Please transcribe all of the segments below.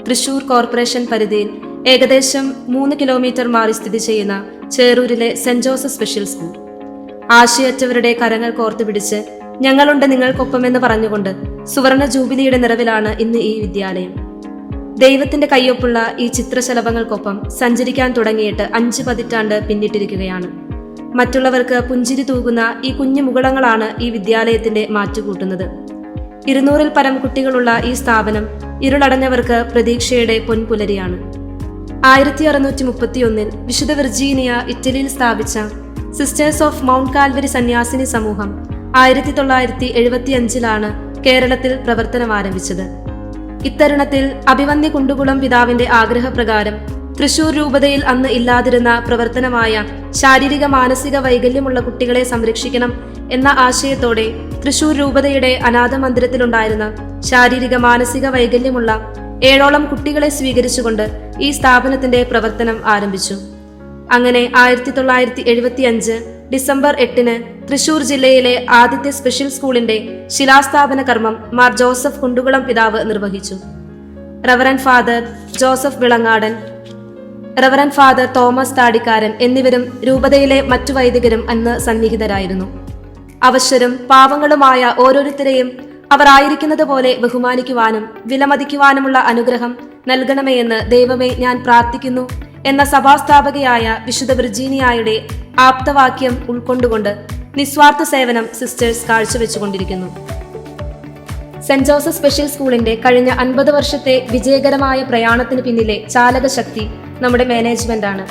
Thrissur corporation പരിധിയിൽ ഏകദേശം 3 kilometre മാറി സ്ഥിതി ചെയ്യുന്ന ചേറൂരിലെ സെന്റ് ജോസഫ് സ്പെഷ്യൽ സ്കൂൾ. ആശയറ്റവരുടെ കരങ്ങൾ കോർത്തുപിടിച്ച് ഞങ്ങളുണ്ട് നിങ്ങൾക്കൊപ്പമെന്ന് പറഞ്ഞുകൊണ്ട് സുവർണ ജൂബിലിയുടെ നിറവിലാണ് ഇന്ന് ഈ വിദ്യാലയം. ദൈവത്തിന്റെ കയ്യൊപ്പുള്ള ഈ ചിത്രശലഭങ്ങൾക്കൊപ്പം സഞ്ചരിക്കാൻ തുടങ്ങിയിട്ട് 5 പതിറ്റാണ്ട് പിന്നിട്ടിരിക്കുകയാണ്. മറ്റുള്ളവർക്ക് പുഞ്ചിരി തൂകുന്ന ഈ കുഞ്ഞു മുകുളങ്ങളാണ് ഈ വിദ്യാലയത്തിന്റെ മാറ്റുകൂട്ടുന്നത്. 200-ൽ പരം കുട്ടികളുള്ള ഈ സ്ഥാപനം ഇരുളടഞ്ഞവർക്ക് പ്രതീക്ഷയുടെ പൊൻപുലരിയാണ്. 1631-ൽ വിശുദ്ധ വിർജീനിയ ഇറ്റലിയിൽ സ്ഥാപിച്ച സിസ്റ്റേഴ്സ് ഓഫ് മൗണ്ട് കാൽവരി സന്യാസിനി സമൂഹം 1975-ലാണ് കേരളത്തിൽ പ്രവർത്തനം ആരംഭിച്ചത്. ഇത്തരുണത്തിൽ അഭിവന്യ കുണ്ടുകുളം പിതാവിന്റെ ആഗ്രഹപ്രകാരം തൃശൂർ രൂപതയിൽ അന്ന് ഇല്ലാതിരുന്ന പ്രവർത്തനമായ ശാരീരിക മാനസിക വൈകല്യമുള്ള കുട്ടികളെ സംരക്ഷിക്കണം എന്ന ആശയത്തോടെ തൃശൂർ രൂപതയുടെ അനാഥ മന്ദിരത്തിലുണ്ടായിരുന്ന ശാരീരിക മാനസിക വൈകല്യമുള്ള 7ഓളം കുട്ടികളെ സ്വീകരിച്ചുകൊണ്ട് ഈ സ്ഥാപനത്തിന്റെ പ്രവർത്തനം ആരംഭിച്ചു. അങ്ങനെ 1975 ഡിസംബർ 8-ന് തൃശൂർ ജില്ലയിലെ ആദ്യത്തെ സ്പെഷ്യൽ സ്കൂളിന്റെ ശിലാസ്ഥാപന കർമ്മം മാർ ജോസഫ് കുണ്ടുകുളം പിതാവ് നിർവഹിച്ചു. Reverend father Joseph Vilangadan, reverend father Thomas Thadikkaran എന്നിവരും രൂപതയിലെ മറ്റു വൈദികരും അന്ന് സന്നിഹിതരായിരുന്നു. അവശരും പാവങ്ങളുമായ ഓരോരുത്തരെയും അവർ ആയിരിക്കുന്നത് പോലെ ബഹുമാനിക്കുവാനും വിലമതിക്കുവാനുമുള്ള അനുഗ്രഹം നൽകണമേ എന്ന് ദൈവമേ ഞാൻ പ്രാർത്ഥിക്കുന്നു എന്ന സഭാസ്ഥാപകയായ വിശുദ്ധ വിർജീനിയായുടെ ആപ്തവാക്യം ഉൾക്കൊണ്ടുകൊണ്ട് നിസ്വാർത്ഥ സേവനം സിസ്റ്റേഴ്സ് കാഴ്ചവെച്ചുകൊണ്ടിരിക്കുന്നു. സെന്റ് ജോസഫ് സ്പെഷ്യൽ സ്കൂളിന്റെ കഴിഞ്ഞ 50 വർഷത്തെ വിജയകരമായ പ്രയാണത്തിന് പിന്നിലെ ചാലകശക്തി നമ്മുടെ മാനേജ്മെന്റാണ്.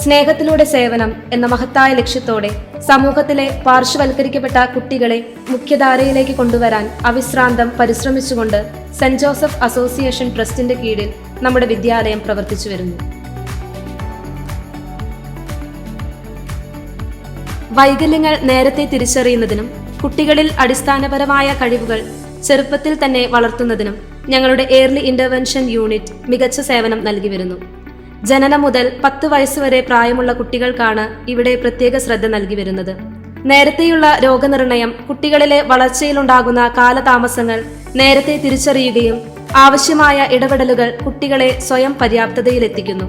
സ്നേഹത്തിലൂടെ സേവനം എന്ന മഹത്തായ ലക്ഷ്യത്തോടെ സമൂഹത്തിലെ പാർശ്വവൽക്കരിക്കപ്പെട്ട കുട്ടികളെ മുഖ്യധാരയിലേക്ക് കൊണ്ടുവരാൻ അവിശ്രാന്തം പരിശ്രമിച്ചുകൊണ്ട് സെന്റ് ജോസഫ് അസോസിയേഷൻ ട്രസ്റ്റിന്റെ കീഴിൽ നമ്മുടെ വിദ്യാലയം പ്രവർത്തിച്ചു വരുന്നു. വൈകല്യങ്ങൾ നേരത്തെ തിരിച്ചറിയുന്നതിനും കുട്ടികളിൽ അടിസ്ഥാനപരമായ കഴിവുകൾ ചെറുപ്പത്തിൽ തന്നെ വളർത്തുന്നതിനും ഞങ്ങളുടെ ഏർലി ഇന്റർവെൻഷൻ യൂണിറ്റ് മികച്ച സേവനം നൽകി വരുന്നു. ജനനം മുതൽ 10 വയസ്സുവരെ പ്രായമുള്ള കുട്ടികൾക്കാണ് ഇവിടെ പ്രത്യേക ശ്രദ്ധ നൽകി വരുന്നത്. നേരത്തെയുള്ള രോഗനിർണയം കുട്ടികളിലെ വളർച്ചയിലുണ്ടാകുന്ന കാലതാമസങ്ങൾ നേരത്തെ തിരിച്ചറിയുകയും ആവശ്യമായ ഇടപെടലുകൾ കുട്ടികളെ സ്വയം പര്യാപ്തതയിലെത്തിക്കുന്നു.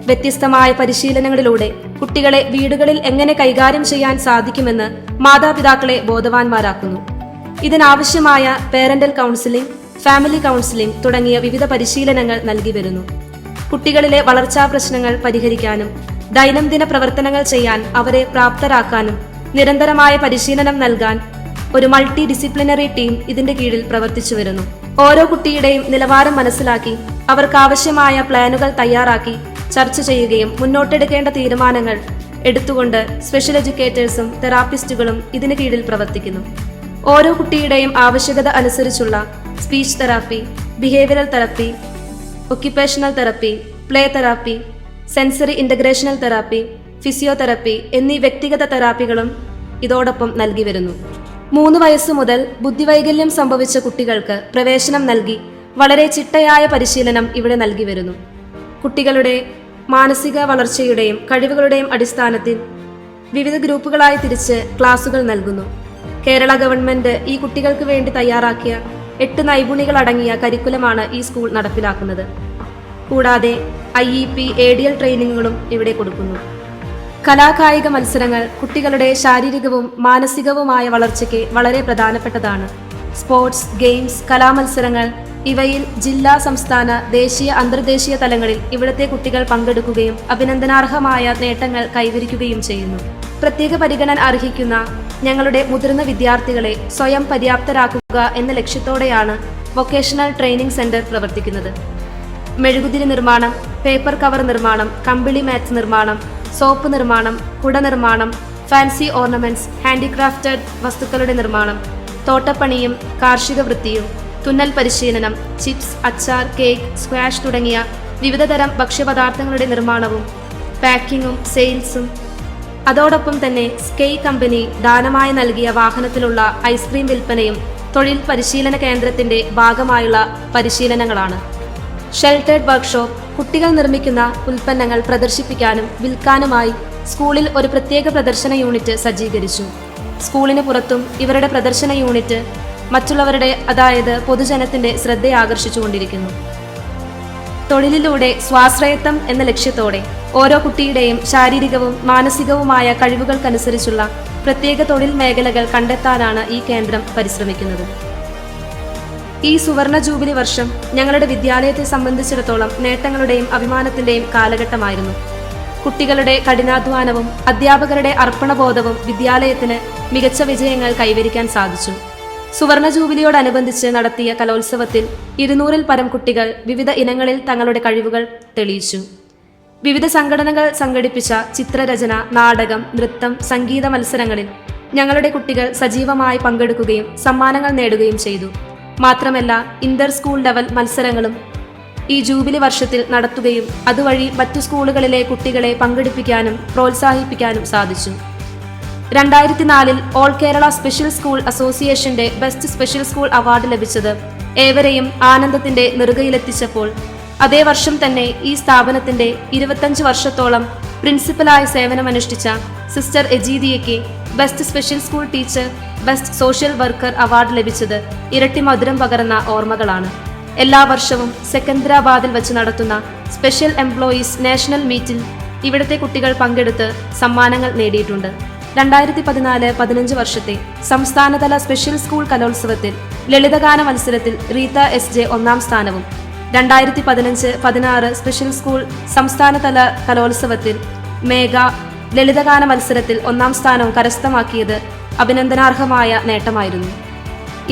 വ്യത്യസ്തമായ പരിശീലനങ്ങളിലൂടെ കുട്ടികളെ വീടുകളിൽ എങ്ങനെ കൈകാര്യം ചെയ്യാൻ സാധിക്കുമെന്ന് മാതാപിതാക്കളെ ബോധവാന്മാരാക്കുന്നു. ഇതിനാവശ്യമായ പേരന്റൽ കൗൺസിലിംഗ്, ഫാമിലി കൗൺസിലിംഗ് തുടങ്ങിയ വിവിധ പരിശീലനങ്ങൾ നൽകി വരുന്നു. കുട്ടികളിലെ വളർച്ചാ പ്രശ്നങ്ങൾ പരിഹരിക്കാനും ദൈനംദിന പ്രവർത്തനങ്ങൾ ചെയ്യാൻ അവരെ പ്രാപ്തരാക്കാനും നിരന്തരമായ പരിശീലനം നൽകാൻ ഒരു മൾട്ടി ഡിസിപ്ലിനറി ടീം ഇതിന്റെ കീഴിൽ പ്രവർത്തിച്ചു വരുന്നു. ഓരോ കുട്ടിയുടെയും നിലവാരം മനസ്സിലാക്കി അവർക്കാവശ്യമായ പ്ലാനുകൾ തയ്യാറാക്കി ചർച്ച ചെയ്യുകയും മുന്നോട്ടെടുക്കേണ്ട തീരുമാനങ്ങൾ എടുത്തുകൊണ്ട് സ്പെഷ്യൽ എഡ്യൂക്കേറ്റേഴ്സും തെറാപ്പിസ്റ്റുകളും ഇതിന് കീഴിൽ പ്രവർത്തിക്കുന്നു. ഓരോ കുട്ടിയുടെയും ആവശ്യകത അനുസരിച്ചുള്ള speech therapy, behavioural therapy, occupational therapy, play therapy, sensory integrational therapy, physiotherapy എന്നീ വ്യക്തിഗത തെറാപ്പികളും ഇതോടൊപ്പം നൽകി വരുന്നു. 3 വയസ്സു മുതൽ ബുദ്ധിവൈകല്യം സംഭവിച്ച കുട്ടികൾക്ക് പ്രവേശനം നൽകി വളരെ ചിട്ടയായ പരിശീലനം ഇവിടെ നൽകി വരുന്നു. കുട്ടികളുടെ മാനസിക വളർച്ചയുടെയും കഴിവുകളുടെയും അടിസ്ഥാനത്തിൽ വിവിധ ഗ്രൂപ്പുകളായി തിരിച്ച് ക്ലാസുകൾ നൽകുന്നു. കേരള ഗവൺമെന്റ് ഈ കുട്ടികൾക്ക് വേണ്ടി തയ്യാറാക്കിയ 8 നൈപുണികളടങ്ങിയ കരിക്കുലമാണ് ഈ സ്കൂൾ നടപ്പിലാക്കുന്നത്. കൂടാതെ IEP, ADL ട്രെയിനിങ്ങുകളും ഇവിടെ കൊടുക്കുന്നു. കലാകായിക മത്സരങ്ങൾ കുട്ടികളുടെ ശാരീരികവും മാനസികവുമായ വളർച്ചയ്ക്ക് വളരെ പ്രധാനപ്പെട്ടതാണ്. സ്പോർട്സ്, ഗെയിംസ്, കലാമത്സരങ്ങൾ ഇവയിൽ ജില്ലാ, സംസ്ഥാന, ദേശീയ, അന്തർദേശീയ തലങ്ങളിൽ ഇവിടുത്തെ കുട്ടികൾ പങ്കെടുക്കുകയും അഭിനന്ദനാർഹമായ നേട്ടങ്ങൾ കൈവരിക്കുകയും ചെയ്യുന്നു. പ്രത്യേക പരിഗണന അർഹിക്കുന്ന ഞങ്ങളുടെ മുതിർന്ന വിദ്യാർത്ഥികളെ സ്വയം പര്യാപ്തരാക്കുക എന്ന ലക്ഷ്യത്തോടെയാണ് വൊക്കേഷണൽ ട്രെയിനിംഗ് സെന്റർ പ്രവർത്തിക്കുന്നത്. മെഴുകുതിരി നിർമ്മാണം, പേപ്പർ കവർ നിർമ്മാണം, കമ്പിളി മാറ്റ് നിർമ്മാണം, സോപ്പ് നിർമ്മാണം, കുട നിർമ്മാണം, ഫാൻസി ഓർണമെന്റ്സ്, ഹാൻഡിക്രാഫ്റ്റഡ് വസ്തുക്കളുടെ നിർമ്മാണം, തോട്ടപ്പണിയും കാർഷിക വൃത്തിയും, തുന്നൽ പരിശീലനം, ചിപ്സ്, അച്ചാർ, കേക്ക്, സ്ക്വാഷ് തുടങ്ങിയ വിവിധതരം ഭക്ഷ്യപദാർത്ഥങ്ങളുടെ നിർമ്മാണവും പാക്കിങ്ങും സെയിൽസും, അതോടൊപ്പം തന്നെ സ്കൈ കമ്പനി ദാനമായി നൽകിയ വാഹനത്തിലുള്ള ഐസ്ക്രീം വിൽപ്പനയും തൊഴിൽ പരിശീലന കേന്ദ്രത്തിന്റെ ഭാഗമായുള്ള പരിശീലനങ്ങളാണ്. ഷെൽട്ടേഡ് വർക്ക്ഷോപ്പ് കുട്ടികൾ നിർമ്മിക്കുന്ന ഉൽപ്പന്നങ്ങൾ പ്രദർശിപ്പിക്കാനും വിൽക്കാനുമായി സ്കൂളിൽ ഒരു പ്രത്യേക പ്രദർശന യൂണിറ്റ് സജ്ജീകരിച്ചു. സ്കൂളിന് പുറത്തും ഇവരുടെ പ്രദർശന യൂണിറ്റ് മറ്റുള്ളവരുടെ, അതായത് പൊതുജനത്തിന്റെ ശ്രദ്ധ ആകർഷിച്ചുകൊണ്ടിരിക്കുന്നു. തൊഴിലിലൂടെ സ്വാശ്രയത്വം എന്ന ലക്ഷ്യത്തോടെ ഓരോ കുട്ടിയുടെയും ശാരീരികവും മാനസികവുമായ കഴിവുകൾക്കനുസരിച്ചുള്ള പ്രത്യേക തൊഴിൽ മേഖലകൾ കണ്ടെത്താനാണ് ഈ കേന്ദ്രം പരിശ്രമിക്കുന്നത്. ഈ സുവർണ ജൂബിലി വർഷം ഞങ്ങളുടെ വിദ്യാലയത്തെ സംബന്ധിച്ചിടത്തോളം നേട്ടങ്ങളുടെയും അഭിമാനത്തിന്റെയും കാലഘട്ടമായിരുന്നു. കുട്ടികളുടെ കഠിനാധ്വാനവും അധ്യാപകരുടെ അർപ്പണബോധവും വിദ്യാലയത്തിന് മികച്ച വിജയങ്ങൾ കൈവരിക്കാൻ സാധിച്ചു. സുവർണ ജൂബിലിയോടനുബന്ധിച്ച് നടത്തിയ കലോത്സവത്തിൽ 200-ൽ പരം കുട്ടികൾ വിവിധ ഇനങ്ങളിൽ തങ്ങളുടെ കഴിവുകൾ തെളിയിച്ചു. വിവിധ സംഘടനകൾ സംഘടിപ്പിച്ച ചിത്രരചന, നാടകം, നൃത്തം, സംഗീത മത്സരങ്ങളിൽ ഞങ്ങളുടെ കുട്ടികൾ സജീവമായി പങ്കെടുക്കുകയും സമ്മാനങ്ങൾ നേടുകയും ചെയ്തു. മാത്രമല്ല, ഇന്റർ സ്കൂൾ ലെവൽ മത്സരങ്ങളും ഈ ജൂബിലി വർഷത്തിൽ നടത്തുകയും അതുവഴി മറ്റു സ്കൂളുകളിലെ കുട്ടികളെ പങ്കെടുപ്പിക്കാനും പ്രോത്സാഹിപ്പിക്കാനും സാധിച്ചു. 2004-ൽ ഓൾ കേരള സ്പെഷ്യൽ സ്കൂൾ അസോസിയേഷന്റെ ബെസ്റ്റ് സ്പെഷ്യൽ സ്കൂൾ അവാർഡ് ലഭിച്ചത് ഏവരെയും ആനന്ദത്തിന്റെ നെറുകയിലെത്തിച്ചപ്പോൾ അതേ വർഷം തന്നെ ഈ സ്ഥാപനത്തിന്റെ 25 വർഷത്തോളം പ്രിൻസിപ്പലായി സേവനമനുഷ്ഠിച്ച സിസ്റ്റർ എജീദിയയ്ക്ക് best special school teacher, best social worker award ലഭിച്ചത് ഇരട്ടി മധുരം പകർന്ന ഓർമ്മകളാണ്. എല്ലാ വർഷവും സെക്കന്ദരാബാദിൽ വെച്ച് നടത്തുന്ന സ്പെഷ്യൽ എംപ്ലോയീസ് നാഷണൽ മീറ്റിൽ ഇവിടുത്തെ കുട്ടികൾ പങ്കെടുത്ത് സമ്മാനങ്ങൾ നേടിയിട്ടുണ്ട്. 2014-15 വർഷത്തെ സംസ്ഥാനതല സ്പെഷ്യൽ സ്കൂൾ കലോത്സവത്തിൽ ലളിതഗാന മത്സരത്തിൽ റീത്ത SJ 1-ാം സ്ഥാനവും 2015-16 സ്പെഷ്യൽ സ്കൂൾ സംസ്ഥാനതല കലോത്സവത്തിൽ മേഘ ലളിതഗാന മത്സരത്തിൽ 1-ാം സ്ഥാനവും കരസ്ഥമാക്കിയത് അഭിനന്ദനാർഹമായ നേട്ടമായിരുന്നു.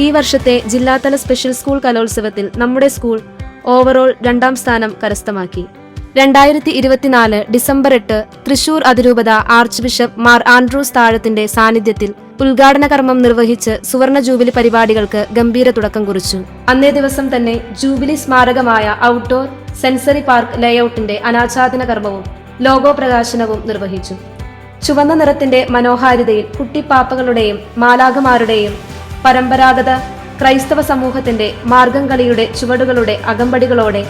ഈ വർഷത്തെ ജില്ലാതല സ്പെഷ്യൽ സ്കൂൾ കലോത്സവത്തിൽ നമ്മുടെ സ്കൂൾ ഓവറോൾ 2-ാം സ്ഥാനം കരസ്ഥമാക്കി. 2024 ഡിസംബർ 8 തൃശൂർ അതിരൂപത ആർച്ച് ബിഷപ്പ് മാർ ആൻഡ്രൂസ് താഴത്തിന്റെ സാന്നിധ്യത്തിൽ ഉദ്ഘാടന കർമ്മം നിർവഹിച്ച് സുവർണ ജൂബിലി പരിപാടികൾക്ക് ഗംഭീര തുടക്കം കുറിച്ചു. അന്നേ ദിവസം തന്നെ ജൂബിലി സ്മാരകമായ ഔട്ട്ഡോർ സെൻസറി പാർക്ക് ലേഔട്ടിന്റെ അനാച്ഛാദന കർമ്മവും ലോഗോ പ്രകാശനവും നിർവഹിച്ചു. ചുവന്ന നിറത്തിന്റെ മനോഹാരിതയിൽ കുട്ടിപ്പാപ്പകളുടെയും മാലാഖമാരുടെയും പരമ്പരാഗത ക്രൈസ്തവ സമൂഹത്തിന്റെ മാർഗം കളിയുടെ ചുവടുകളുടെ അകമ്പടികളോടെ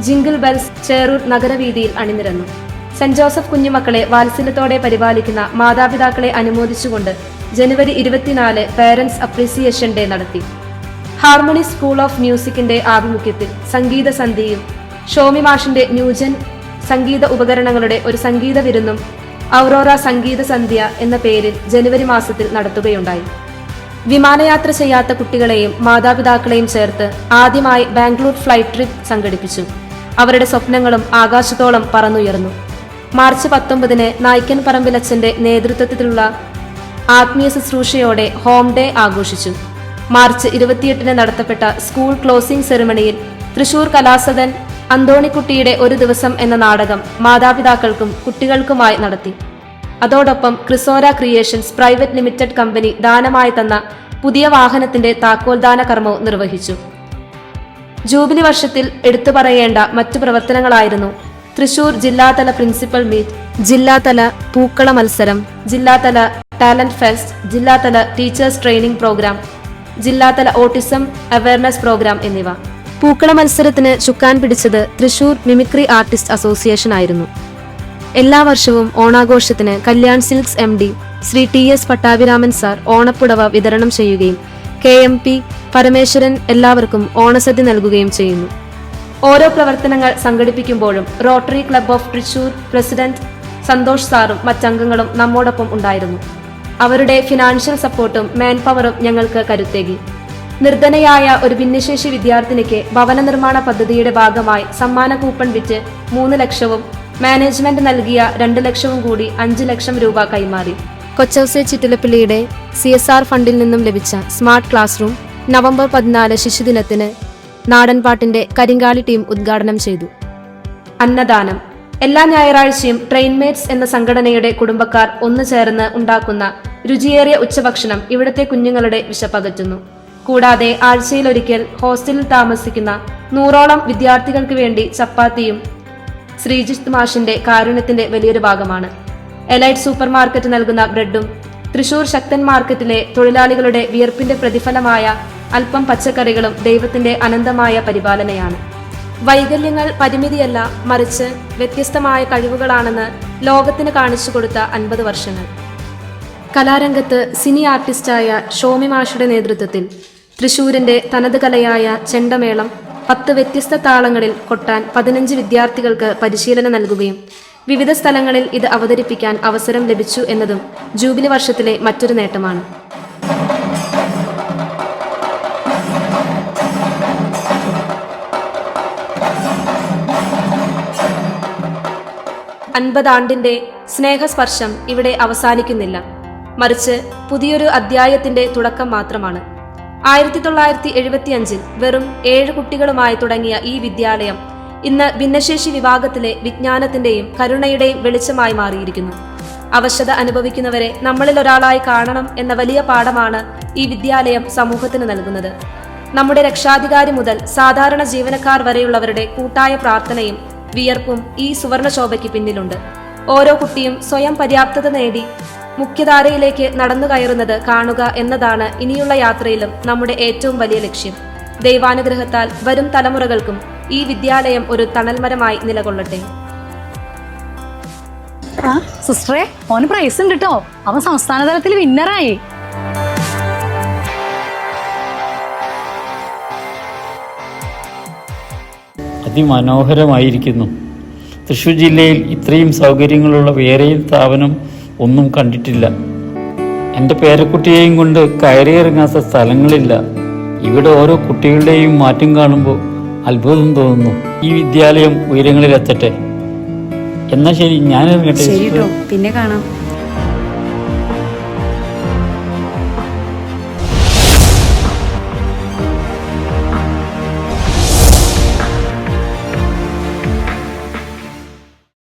ജിംഗിൾ ബെൽസ് ചേറൂർ നഗരവീതിയിൽ അണിനിരന്നു. സെന്റ് ജോസഫ് കുഞ്ഞുമക്കളെ വാത്സല്യത്തോടെ പരിപാലിക്കുന്ന മാതാപിതാക്കളെ അനുമോദിച്ചുകൊണ്ട് ജനുവരി 24 പേരന്റ്സ് അപ്രീസിയേഷൻ ഡേ നടത്തി. ഹാർമണി സ്കൂൾ ഓഫ് മ്യൂസിക്കിന്റെ ആഭിമുഖ്യത്തിൽ സംഗീത സന്ധ്യയും ഷോമി മാഷിന്റെ ന്യൂജൻ സംഗീത ഉപകരണങ്ങളുടെ ഒരു സംഗീത വിരുന്നും ഔറോറ സംഗീത സന്ധ്യ എന്ന പേരിൽ ജനുവരി മാസത്തിൽ നടത്തുകയുണ്ടായി. വിമാനയാത്ര ചെയ്യാത്ത കുട്ടികളെയും മാതാപിതാക്കളെയും ചേർത്ത് ആദ്യമായി ബാംഗ്ലൂർ ഫ്ലൈറ്റ് ട്രിപ്പ് സംഘടിപ്പിച്ചു. അവരുടെ സ്വപ്നങ്ങളും ആകാശത്തോളം പറന്നുയർന്നു. മാർച്ച് 19 നായ്ക്കൻ പറമ്പിലച്ചന്റെ നേതൃത്വത്തിലുള്ള ആത്മീയ ശുശ്രൂഷയോടെ ഹോം ഡേ ആഘോഷിച്ചു. മാർച്ച് 28 നടത്തപ്പെട്ട സ്കൂൾ ക്ലോസിംഗ് സെറിമണിയിൽ തൃശൂർ കലാസദൻ അന്തോണിക്കുട്ടിയുടെ ഒരു ദിവസം എന്ന നാടകം മാതാപിതാക്കൾക്കും കുട്ടികൾക്കുമായി നടത്തി. അതോടൊപ്പം Krisora creations private limited company ദാനമായി തന്ന പുതിയ വാഹനത്തിന്റെ താക്കോൽദാന കർമ്മവും നിർവഹിച്ചു. ജൂബിലി വർഷത്തിൽ എടുത്തു പറയേണ്ട മറ്റു പ്രവർത്തനങ്ങളായിരുന്നു തൃശൂർ ജില്ലാതല പ്രിൻസിപ്പൽ മീറ്റ്, ജില്ലാതല പൂക്കള മത്സരം, ജില്ലാതല ടാലന്റ് ഫെസ്റ്റ്, ജില്ലാതല ടീച്ചേഴ്സ് ട്രെയിനിംഗ് പ്രോഗ്രാം, ജില്ലാതല ഓട്ടിസം അവയർനെസ് പ്രോഗ്രാം എന്നിവ. പൂക്കള മത്സരത്തിന് ചുക്കാൻ പിടിച്ചത് തൃശൂർ മിമിക്രി ആർട്ടിസ്റ്റ് അസോസിയേഷൻ ആയിരുന്നു. എല്ലാ വർഷവും ഓണാഘോഷത്തിന് Kalyan silks MD Shri TS Pattabhiraman sir ഓണപ്പുടവ വിതരണം ചെയ്യുകയും KMP പരമേശ്വരൻ എല്ലാവർക്കും ഓണസദ്യ നൽകുകയും ചെയ്യുന്നു. ഓരോ പ്രവർത്തനങ്ങൾ സംഘടിപ്പിക്കുമ്പോഴും Rotary club of Thrissur president Santhosh സാറും മറ്റംഗങ്ങളും നമ്മോടൊപ്പം ഉണ്ടായിരുന്നു. അവരുടെ ഫിനാൻഷ്യൽ സപ്പോർട്ടും മാൻ പവറും ഞങ്ങൾക്ക് കരുത്തേകി. നിർധനയായ ഒരു ഭിന്നശേഷി വിദ്യാർത്ഥിനിക്ക് ഭവന നിർമ്മാണ പദ്ധതിയുടെ ഭാഗമായി സമ്മാന കൂപ്പൺ വിറ്റ് 3 ലക്ഷവും മാനേജ്മെന്റ് നൽകിയ 2 ലക്ഷവും കൂടി 5 ലക്ഷം രൂപ കൈമാറി. കൊച്ചൗസെ ചിറ്റിലപ്പള്ളിയുടെ CSR ഫണ്ടിൽ നിന്നും ലഭിച്ച സ്മാർട്ട് ക്ലാസ് റൂം നവംബർ 14 ശിശുദിനത്തിന് നാടൻപാട്ടിന്റെ കരിങ്കാലി ടീം ഉദ്ഘാടനം ചെയ്തു. അന്നദാനം. എല്ലാ ഞായറാഴ്ചയും ട്രെയിൻമേറ്റ്സ് എന്ന സംഘടനയുടെ കുടുംബക്കാർ ഒന്നു ചേർന്ന് ഉണ്ടാക്കുന്ന രുചിയേറിയ ഉച്ചഭക്ഷണം ഇവിടുത്തെ കുഞ്ഞുങ്ങളുടെ വിശപ്പകറ്റുന്നു. കൂടാതെ ആഴ്ചയിലൊരിക്കൽ ഹോസ്റ്റലിൽ താമസിക്കുന്ന 100ഓളം വിദ്യാർത്ഥികൾക്ക് വേണ്ടി ചപ്പാത്തിയും ശ്രീജിത്ത് മാഷിന്റെ കാരുണ്യത്തിന്റെ വലിയൊരു ഭാഗമാണ്. എലൈറ്റ് സൂപ്പർ മാർക്കറ്റ് നൽകുന്ന ബ്രെഡും തൃശൂർ ശക്തൻ മാർക്കറ്റിലെ തൊഴിലാളികളുടെ വിയർപ്പിന്റെ പ്രതിഫലമായ അല്പം പച്ചക്കറികളും ദൈവത്തിന്റെ അനന്തമായ പരിപാലനയാണ്. വൈകല്യങ്ങൾ പരിമിതിയല്ല, മറിച്ച് വ്യത്യസ്തമായ കഴിവുകളാണെന്ന് ലോകത്തിന് കാണിച്ചു കൊടുത്ത 50 വർഷങ്ങൾ. കലാരംഗത്ത് സിനി ആർട്ടിസ്റ്റായ ഷോമി മാഷുടെ നേതൃത്വത്തിൽ തൃശൂരിന്റെ തനത് കലയായ ചെണ്ടമേളം 10 വ്യത്യസ്ത താളങ്ങളിൽ കൊട്ടാൻ 15 വിദ്യാർത്ഥികൾക്ക് പരിശീലനം നൽകുകയും വിവിധ സ്ഥലങ്ങളിൽ ഇത് അവതരിപ്പിക്കാൻ അവസരം ലഭിച്ചു എന്നതും ജൂബിലി വർഷത്തിലെ മറ്റൊരു നേട്ടമാണ്. 50 ആണ്ടിന്റെ സ്നേഹസ്പർശം ഇവിടെ അവസാനിക്കുന്നില്ല, മറിച്ച് പുതിയൊരു അധ്യായത്തിന്റെ തുടക്കം മാത്രമാണ്. 1975 വെറും 7 കുട്ടികളുമായി തുടങ്ങിയ ഈ വിദ്യാലയം ഇന്ന് ഭിന്നശേഷി വിഭാഗത്തിലെ വിജ്ഞാനത്തിന്റെയും കരുണയുടെയും വെളിച്ചമായി മാറിയിരിക്കുന്നു. അവശത അനുഭവിക്കുന്നവരെ നമ്മളിൽ ഒരാളായി കാണണം എന്ന വലിയ പാഠമാണ് ഈ വിദ്യാലയം സമൂഹത്തിന് നൽകുന്നത്. നമ്മുടെ രക്ഷാധികാരി മുതൽ സാധാരണ ജീവനക്കാർ വരെയുള്ളവരുടെ കൂട്ടായ പ്രാർത്ഥനയും വിയർപ്പും ഈ സുവർണശോഭയ്ക്ക് പിന്നിലുണ്ട്. ഓരോ കുട്ടിയും സ്വയം പര്യാപ്തത നേടി മുഖ്യധാരയിലേക്ക് നടന്നു കയറുന്നത് കാണുക എന്നതാണ് ഇനിയുള്ള യാത്രയിലും നമ്മുടെ ഏറ്റവും വലിയ ലക്ഷ്യം. ദൈവാനുഗ്രഹത്താൽ വരും തലമുറകൾക്കും ഈ വിദ്യാലയം ഒരു തണൽമരമായി നിലകൊള്ളട്ടെ. സിസ്റ്ററെ, ഓന് പ്രൈസ് ഉണ്ട് കേട്ടോ. അവൻ സംസ്ഥാന തലത്തിൽ വിന്നറായി. അതിമനോഹരമായിരിക്കുന്നു. തൃശ്ശൂർ ജില്ലയിൽ ഇത്രയും സൗകര്യങ്ങളുള്ള വേറെയും സ്ഥാപനം ഒന്നും കണ്ടിട്ടില്ല. എൻ്റെ പേരക്കുട്ടിയെയും കൊണ്ട് കയറിയിറങ്ങാത്ത സ്ഥലങ്ങളില്ല. ഇവിടെ ഓരോ കുട്ടികളുടെയും മാറ്റം കാണുമ്പോൾ അത്ഭുതം തോന്നുന്നു. ഈ വിദ്യാലയം ഉയരങ്ങളിലെത്തട്ടെ. എന്നാ ശരി, ഞാൻ ഇറങ്ങട്ടെ. പിന്നെ കാണാം.